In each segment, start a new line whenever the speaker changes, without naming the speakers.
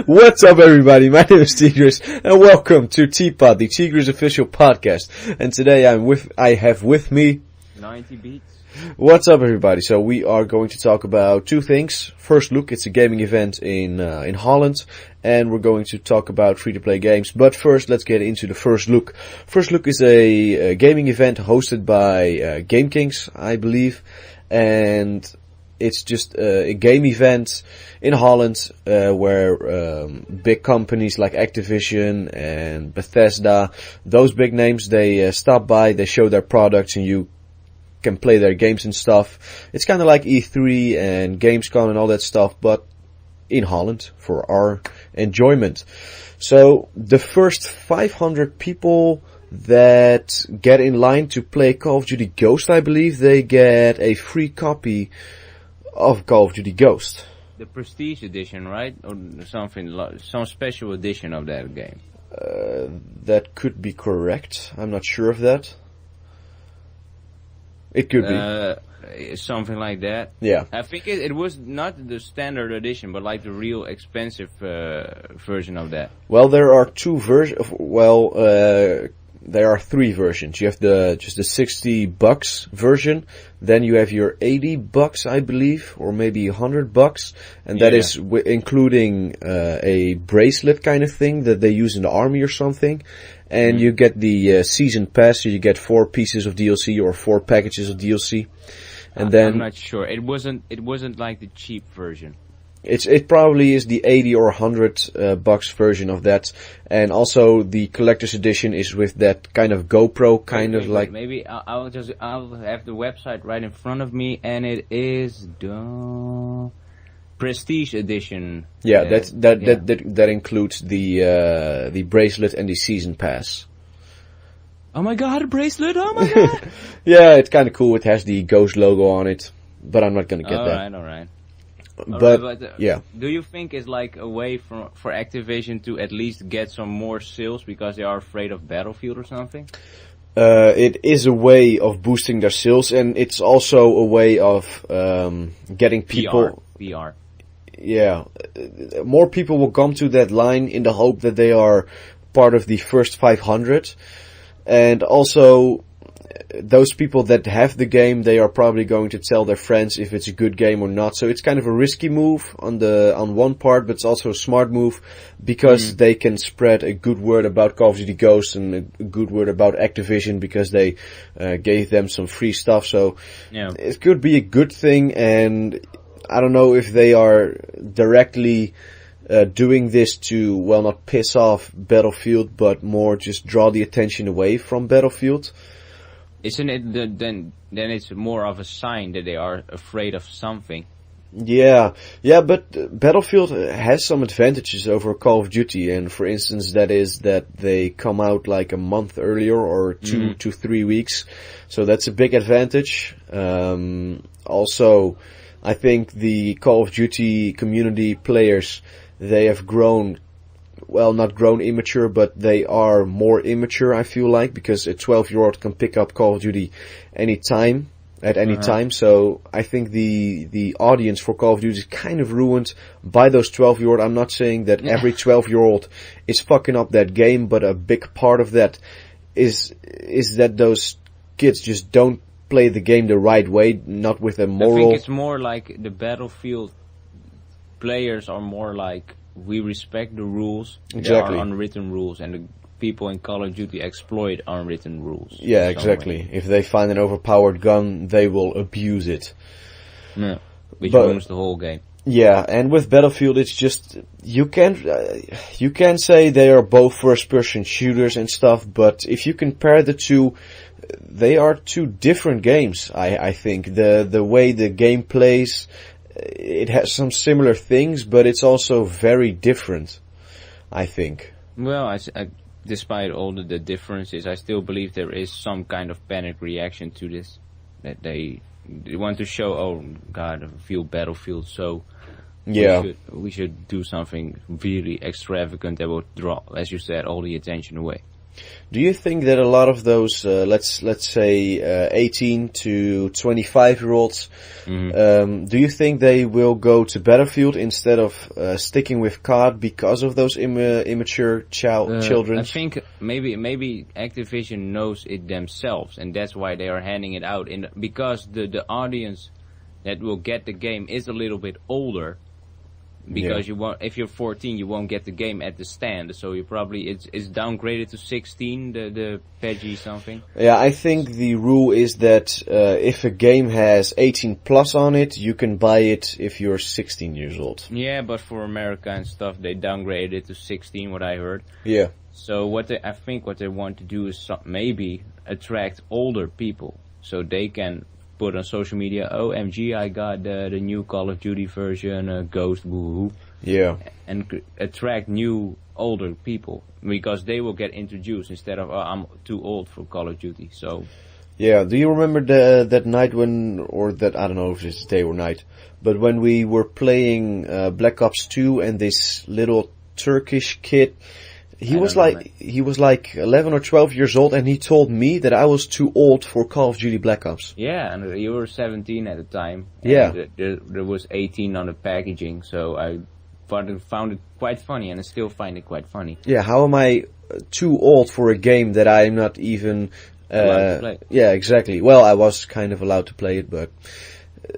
What's up, everybody? My name is T-Grizz, and welcome to T-Pod, the TGrizOfficial podcast. And today I have with me
90Beats.
What's up, everybody? So we are going to talk about two things. First Look, it's a gaming event in Holland, and we're going to talk about free-to-play games. But first, let's get into the First Look. First Look is a gaming event hosted by Game Kings, I believe, and it's just a game event in Holland where big companies like Activision and Bethesda, those big names, they stop by, they show their products, and you can play their games and stuff. It's kind of like E3 and Gamescom and all that stuff, but in Holland for our enjoyment. So the first 500 people that get in line to play Call of Duty Ghost, I believe, they get a free copy of Call of Duty Ghost.
The Prestige edition, right? Or something like some special edition of that game.
That could be correct. I'm not sure of that. It could be.
Something like that.
Yeah.
I think it was not the standard edition, but like the real expensive version of that.
Well, there are two versions. Well, there are three versions. You have just the $60 version. Then you have your $80, I believe, or maybe $100, and that is including a bracelet kind of thing that they use in the army or something. And you get the season pass, so you get 4 pieces of DLC or 4 packages of DLC. And then
I'm not sure. It wasn't like the cheap version.
It probably is the 80 or 100 bucks version of that, and also the collector's edition is with that kind of GoPro kind of like.
Maybe I'll have the website right in front of me, and it is the Prestige edition.
Yeah, that includes the bracelet and the season pass.
Oh my god, a bracelet! Oh my god!
Yeah, it's kind of cool. It has the Ghost logo on it, but I'm not gonna get that.
Alright.
But yeah.
Do you think it's like a way for Activision to at least get some more sales because they are afraid of Battlefield or something?
It is a way of boosting their sales, and it's also a way of getting people.
PR.
Yeah, more people will come to that line in the hope that they are part of the first 500, and also those people that have the game, they are probably going to tell their friends if it's a good game or not. So it's kind of a risky move on one part, but it's also a smart move because they can spread a good word about Call of Duty Ghost and a good word about Activision because they gave them some free stuff. So it could be a good thing, and I don't know if they are directly doing this to, well, not piss off Battlefield, but more just draw the attention away from Battlefield.
Isn't it then it's more of a sign that they are afraid of something?
Yeah, but Battlefield has some advantages over Call of Duty, and for instance, that is that they come out like a month earlier or 2 to 3 weeks, so that's a big advantage. Also, I think the Call of Duty community players, they have grown. Well, not grown immature, but they are more immature, I feel like, because a 12-year-old can pick up Call of Duty at any time. So I think the audience for Call of Duty is kind of ruined by those 12-year-old. I'm not saying that every 12-year-old is fucking up that game, but a big part of that is that those kids just don't play the game the right way, not with a moral.
I think it's more like the Battlefield players are more like, we respect the rules.
Exactly.
There are unwritten rules, and the people in Call of Duty exploit unwritten rules.
Yeah, exactly. If they find an overpowered gun, they will abuse it.
Yeah, which ruins the whole game.
Yeah, and with Battlefield, it's just you can say they are both first-person shooters and stuff, but if you compare the two, they are two different games. I think the way the game plays. It has some similar things, but it's also very different, I think.
Well, I despite all the differences, I still believe there is some kind of panic reaction to this. That they want to show, oh god, I feel Battlefield, so we should do something really extravagant that will draw, as you said, all the attention away.
Do you think that a lot of those, let's say, 18 to 25-year-olds, do you think they will go to Battlefield instead of sticking with COD because of those immature children?
I think maybe Activision knows it themselves, and that's why they are handing it out. Because the audience that will get the game is a little bit older. Because if you're 14, you won't get the game at the stand. So you probably it's downgraded to 16. The PEGI something.
Yeah, I think the rule is that if a game has 18 plus on it, you can buy it if you're 16 years old.
Yeah, but for America and stuff, they downgraded it to 16. What I heard.
Yeah.
So I think what they want to do is maybe attract older people, so they can put on social media, OMG, I got the new Call of Duty version, Ghost, woohoo.
Yeah.
And attract new, older people, because they will get introduced instead of, I'm too old for Call of Duty, so.
Yeah, do you remember that night when, or that, I don't know if it's day or night, but when we were playing Black Ops 2 and this little Turkish kid, he was like 11 or 12 years old, and he told me that I was too old for Call of Duty Black Ops.
Yeah, and you were 17 at the time.
Yeah.
There was 18 on the packaging, so I found it quite funny, and I still find it quite funny.
Yeah, how am I too old for a game that I'm not even
allowed to play?
Yeah, exactly. Well, I was kind of allowed to play it, but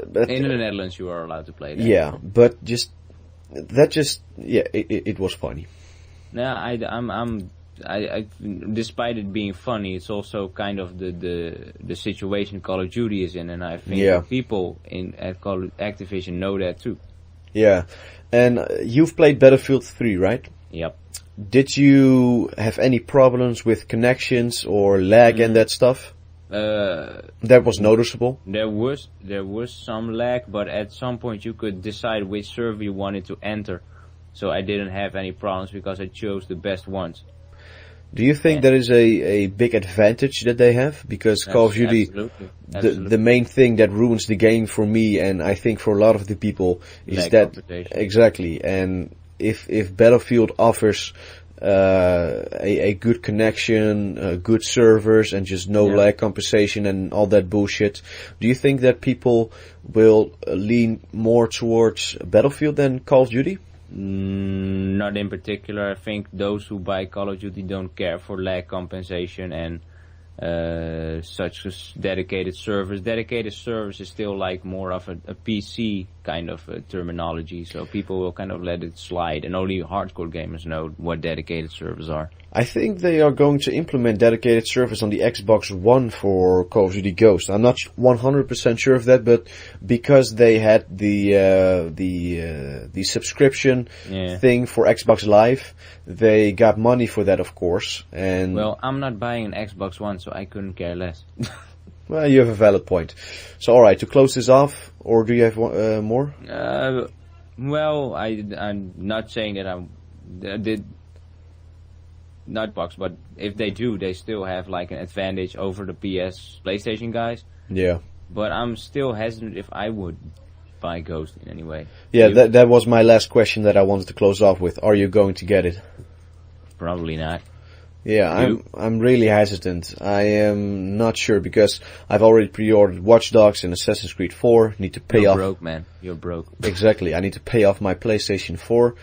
in the Netherlands you are allowed to play that.
Yeah, but it was funny.
No, I'm despite it being funny, it's also kind of the situation Call of Duty is in, and I think people at Activision know that too.
Yeah, and you've played Battlefield 3, right?
Yep.
Did you have any problems with connections or lag and that stuff? That was noticeable.
There was some lag, but at some point you could decide which server you wanted to enter. So I didn't have any problems because I chose the best ones.
Do you think that is a big advantage that they have? Because Call of Duty,
absolutely.
The main thing that ruins the game for me, and I think for a lot of the people, is that exactly. And if Battlefield offers a good connection, good servers, and just no lag compensation and all that bullshit, do you think that people will lean more towards Battlefield than Call of Duty?
Not in particular. I think those who buy Call of Duty don't care for lag compensation and such as dedicated servers. Dedicated servers is still like more of a PC kind of terminology, so people will kind of let it slide, and only hardcore gamers know what dedicated servers are. I
think they are going to implement dedicated servers on the Xbox One for Call of Duty Ghost. I'm not 100% sure of that, but because they had the subscription thing for Xbox Live, they got money for that, of course. And
well, I'm not buying an Xbox One, so I couldn't care less.
Well, you have a valid point. So, alright, to close this off, or do you have more?
Well, I'm not saying that I did not box, but if they do, they still have like an advantage over the PlayStation guys.
Yeah.
But I'm still hesitant if I would buy Ghost in any way.
Yeah, that was my last question that I wanted to close off with. Are you going to get it?
Probably not.
Yeah, I'm really hesitant. I am not sure because I've already pre-ordered Watch Dogs and Assassin's Creed 4. Need to pay off.
You're broke, man. You're broke.
Exactly. I need to pay off my PlayStation 4,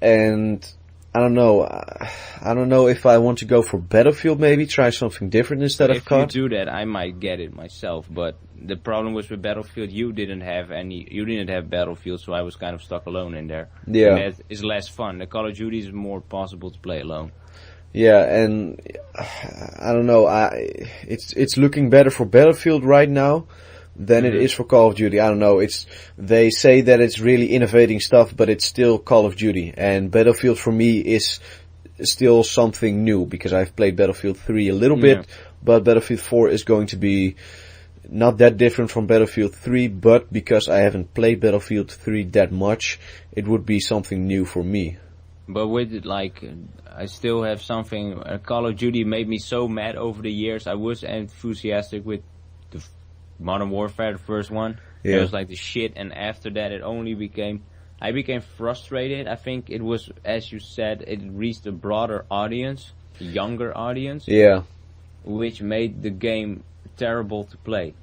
and I don't know. I don't know if I want to go for Battlefield. Maybe try something different instead of COD.
If you do that, I might get it myself. But the problem was with Battlefield, you didn't have Battlefield, so I was kind of stuck alone in there.
Yeah,
and that is less fun. The Call of Duty is more possible to play alone.
Yeah, and I don't know. It's looking better for Battlefield right now than it is for Call of Duty. I don't know. They say that it's really innovating stuff, but it's still Call of Duty. And Battlefield for me is still something new because I've played Battlefield 3 a little bit, but Battlefield 4 is going to be not that different from Battlefield 3, but because I haven't played Battlefield 3 that much, it would be something new for me.
But with it, like, I still have something. Call of Duty made me so mad over the years. I was enthusiastic with the Modern Warfare, the first one.
Yeah.
It was like the shit, and after that I became frustrated. I think it was, as you said, it reached a broader audience. younger audience.
Yeah.
Which made the game terrible to play.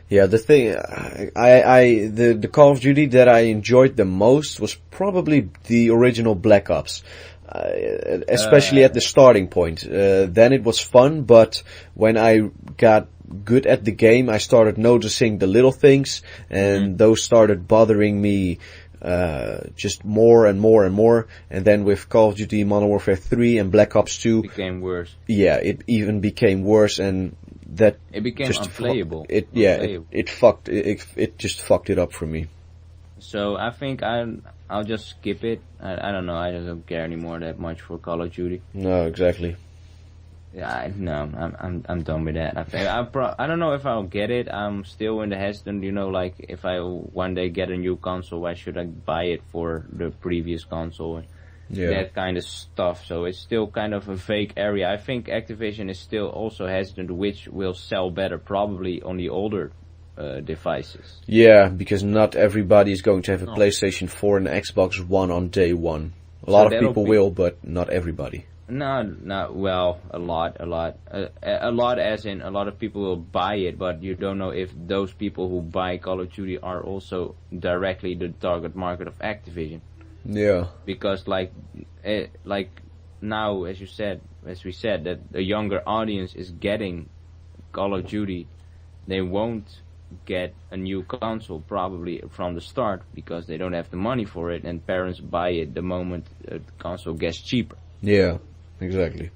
Yeah, the thing, the Call of Duty that I enjoyed the most was probably the original Black Ops. Especially at the starting point. Then it was fun, but when I got good at the game, I started noticing the little things, and those started bothering me just more and more and more. And then with Call of Duty Modern Warfare 3 and Black Ops 2,
it became worse.
Yeah, it even became worse, and that
it became
just
unplayable.
It just fucked it up for me.
So I think I'll just skip it. I don't know. I just don't care anymore that much for Call of Duty.
No, exactly.
Yeah, I'm done with that. I don't know if I'll get it. I'm still in the hesitant. Like if I one day get a new console, why should I buy it for the previous console? Yeah. That kind of stuff. So it's still kind of a vague area. I think Activision is still also hesitant which will sell better, probably on the older devices.
Yeah, because not everybody is going to have a PlayStation 4 and Xbox One on day one. A lot of people will, but not everybody.
Well, a lot as in a lot of people will buy it, but you don't know if those people who buy Call of Duty are also directly the target market of Activision.
Yeah.
Because like now, as we said, that the younger audience is getting Call of Duty, they won't get a new console probably from the start because they don't have the money for it, and parents buy it the moment the console gets cheaper.
Yeah, exactly.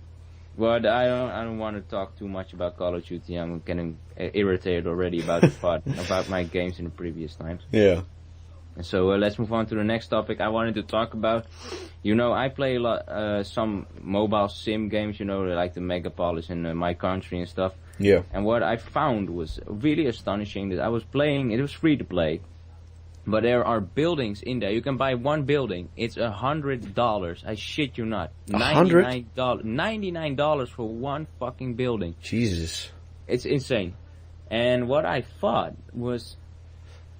But I don't want to talk too much about Call of Duty. I'm getting irritated already about the part about my games in the previous times.
Yeah.
So let's move on to the next topic. I wanted to talk about, I play a lot, some mobile sim games, like the Megapolis and My Country and stuff.
Yeah.
And what I found was really astonishing that I was playing, it was free to play, but there are buildings in there. You can buy one building. It's $100. I shit you not.
$100?
$99 for one fucking building.
Jesus.
It's insane. And what I thought was,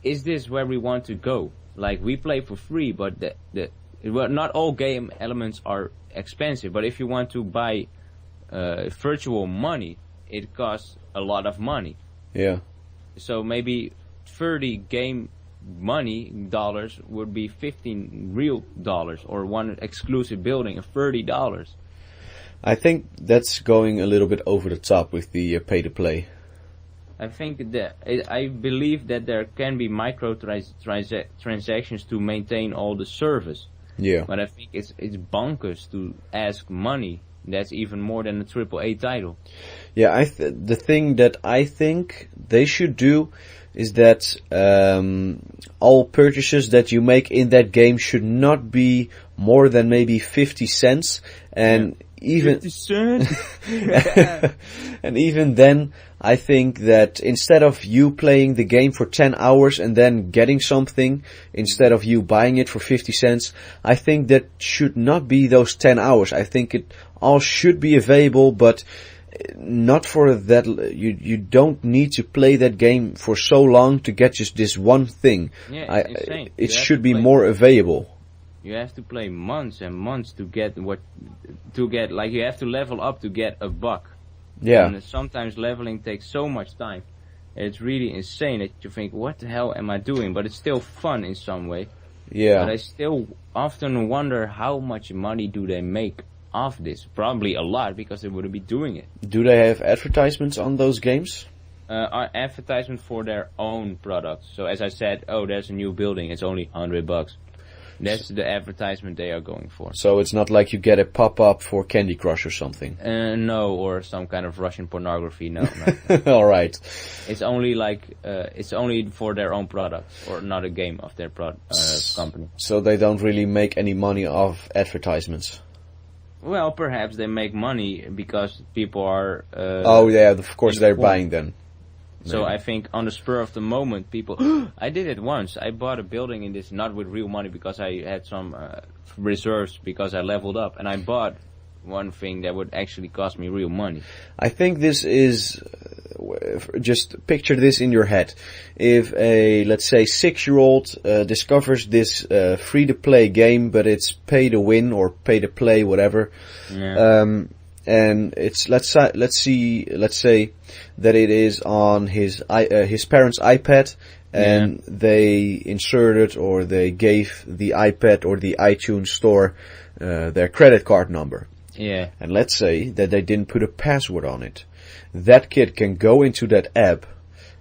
is this where we want to go? Like, we play for free, but well, not all game elements are expensive. But if you want to buy virtual money, it costs a lot of money.
Yeah. So
maybe 30 game money dollars would be 15 real dollars, or one exclusive building of $30.
I think that's going a little bit over the top with the pay to play.
I think that I believe that there can be micro transactions to maintain all the service.
Yeah.
But I think it's bonkers to ask money. That's even more than a AAA title.
Yeah, the thing that I think they should do is that all purchases that you make in that game should not be more than maybe 50 cents, and even
50 cents.
And even then, I think that instead of you playing the game for 10 hours and then getting something, instead of you buying it for 50 cents, I think that should not be those 10 hours. I think it all should be available, but not for that. You don't need to play that game for so long to get just this one thing.
Yeah, it's insane.
It should be more available.
You have to play months and months to get like you have to level up to get a buck.
Yeah.
And sometimes leveling takes so much time. It's really insane that you think, what the hell am I doing? But it's still fun in some way.
Yeah.
But I still often wonder how much money do they make off this? Probably a lot, because they wouldn't be doing it.
Do they have advertisements on those games?
Advertisement for their own products. So as I said, there's a new building, it's only $100. That's the advertisement they are going for.
So it's not like you get a pop-up for Candy Crush or something?
No, or some kind of Russian pornography, no.
Alright.
It's only it's only for their own products, or not a game of their company.
So they don't really make any money off advertisements?
Well, perhaps they make money because people are...
of course they're buying them.
So I think on the spur of the moment, people... I did it once. I bought a building in this, not with real money, because I had some reserves, because I leveled up. And I bought one thing that would actually cost me real money.
I think this is... just picture this in your head. If a, let's say, 6-year-old discovers this free-to-play game, but it's pay-to-win or pay-to-play, whatever... Yeah. and it's let's say that it is on his parents' iPad, and they inserted or they gave the iPad or the iTunes store their credit card number.
Yeah.
And let's say that they didn't put a password on it. That kid can go into that app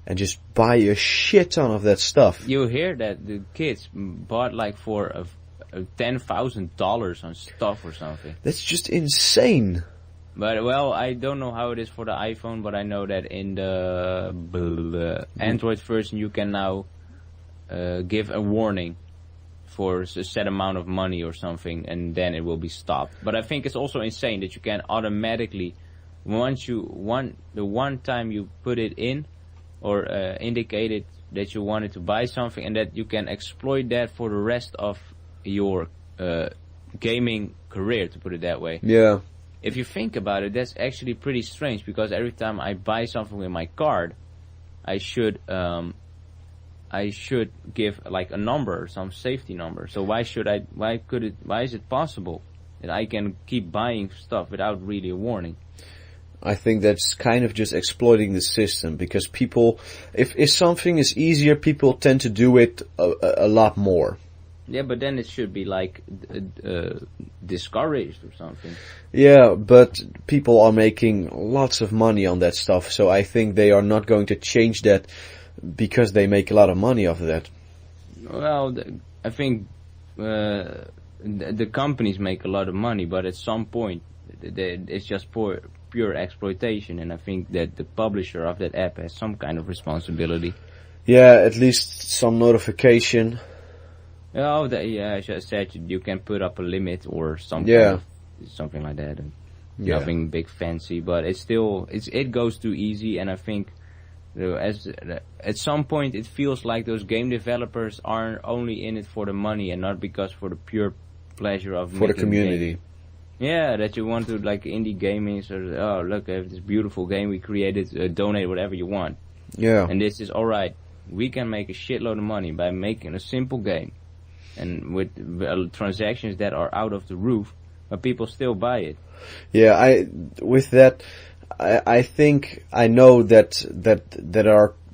and just buy a shit ton of that stuff.
You hear that the kids bought like for $10,000 on stuff or something.
That's just insane.
But well, I don't know how it is for the iPhone, but I know that in the Android version you can now give a warning for a set amount of money or something, and then it will be stopped. But I think it's also insane that you can automatically, the one time you put it in or indicated that you wanted to buy something, and that you can exploit that for the rest of your gaming career, to put it that way.
Yeah.
If you think about it, that's actually pretty strange, because every time I buy something with my card, I should give like a number, some safety number. So why is it possible that I can keep buying stuff without really a warning?
I think that's kind of just exploiting the system, because people, if something is easier, people tend to do it a lot more.
Yeah, but then it should be like discouraged or something.
Yeah, but people are making lots of money on that stuff, so I think they are not going to change that because they make a lot of money off of that.
Well, I think the companies make a lot of money, but at some point it's just pure exploitation, and I think that the publisher of that app has some kind of responsibility. Yeah,
at least some notification.
Oh, as I said, you can put up a limit or something, something like that. Nothing big fancy, but it goes too easy, and I think at some point it feels like those game developers are only in it for the money and not because for the pure pleasure of
for the community.
Games. Yeah, that you want to, like indie gaming, so oh look, I have this beautiful game we created, donate whatever you want.
Yeah.
And this is alright. We can make a shitload of money by making a simple game, and with transactions that are out of the roof, but people still buy it.
Yeah, I think I know that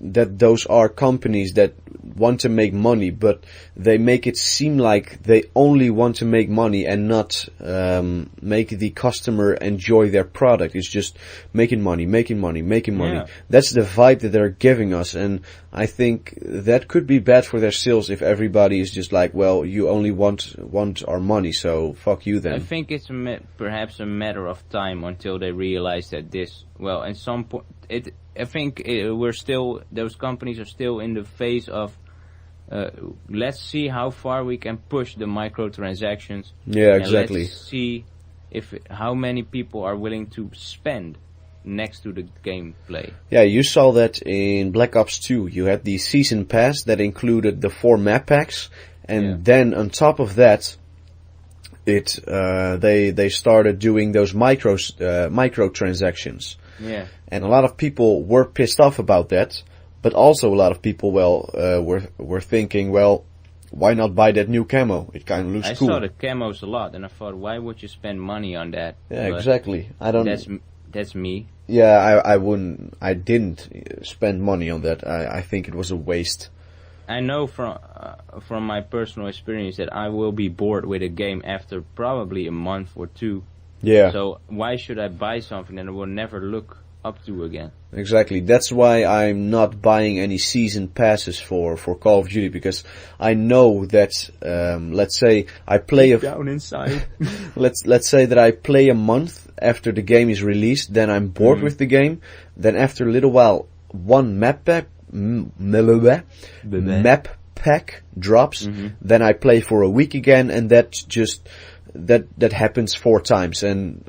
those are companies that want to make money, but they make it seem like they only want to make money and not make the customer enjoy their product. It's just making money. Yeah. That's the vibe that they're giving us, and I think that could be bad for their sales if everybody is just like, well, you only want our money, so fuck you then.
I think it's perhaps a matter of time until they realize that at some point, I think those companies are still in the phase of let's see how far we can push the microtransactions.
Yeah, exactly.
And let's see how many people are willing to spend next to the gameplay.
Yeah, you saw that in Black Ops 2. You had the season pass that included the 4 map packs, and then on top of that, they started doing those microtransactions.
Yeah.
And a lot of people were pissed off about that, but also a lot of people, were thinking, well, why not buy that new camo? It kind of looks cool.
I saw the camos a lot, and I thought, why would you spend money on that?
Yeah, but exactly.
That's me.
Yeah, I didn't spend money on that. I think it was a waste.
I know from my personal experience that I will be bored with a game after probably a month or two.
Yeah.
So why should I buy something that I will never look up to again?
Exactly. That's why I'm not buying any season passes for Call of Duty, because I know that let's say I play
down inside.
let's say that I play a month after the game is released, then I'm bored with the game. Then after a little while, one map pack drops. Then I play for a week again, and that happens 4 times, and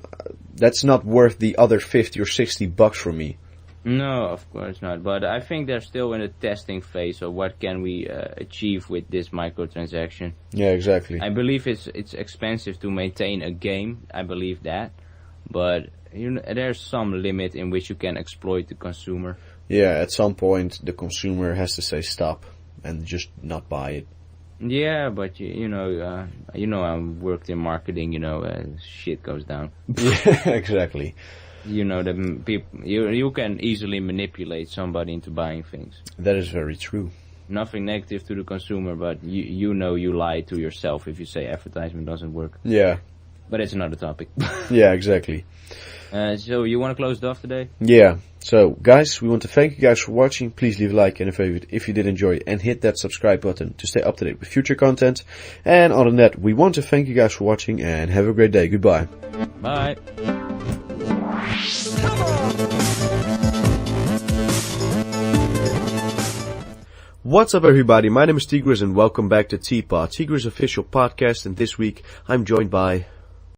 that's not worth the other $50 or $60 for me.
No, of course not. But I think they're still in the testing phase of what can we achieve with this microtransaction.
Yeah, exactly.
I believe it's expensive to maintain a game. I believe that, but there's some limit in which you can exploit the consumer.
Yeah, at some point the consumer has to say stop and just not buy it.
Yeah, but you know, I worked in marketing. You know, shit goes down.
Yeah, exactly.
You know, the people you can easily manipulate somebody into buying things.
That is very true.
Nothing negative to the consumer, but you know you lie to yourself if you say advertisement doesn't work.
Yeah.
But it's another topic.
Yeah, exactly.
So you want to close it off today?
Yeah. So, guys, we want to thank you guys for watching. Please leave a like and a favorite if you did enjoy, and hit that subscribe button to stay up to date with future content. And other than that, we want to thank you guys for watching, and have a great day. Goodbye.
Bye.
What's up, everybody? My name is T-Grizz, and welcome back to T-GrizzOfficial podcast. And this week, I'm joined by